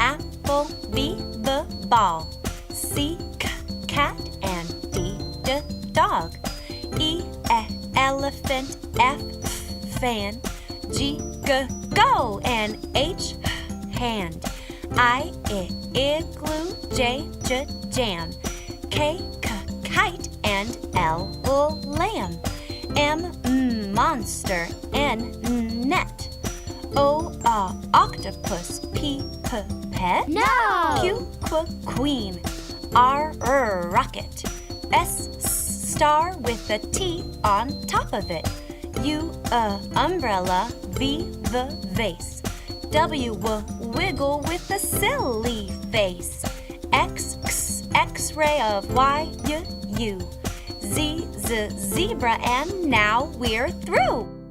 apple, B, ball, C, cat, and D, dog. E, elephant, F, fan, G, go, and H, hand. I, igloo, J, jam, K, kite, and L, lamb. M, monster, N, net. O, octopus, P, pet. No! Q, queen, R, rocket. S, star with a T on top of it. U, umbrella, V, vase. W, wiggle with a silly face. X, X-ray of Y, U. Z, zebra, and now we're through.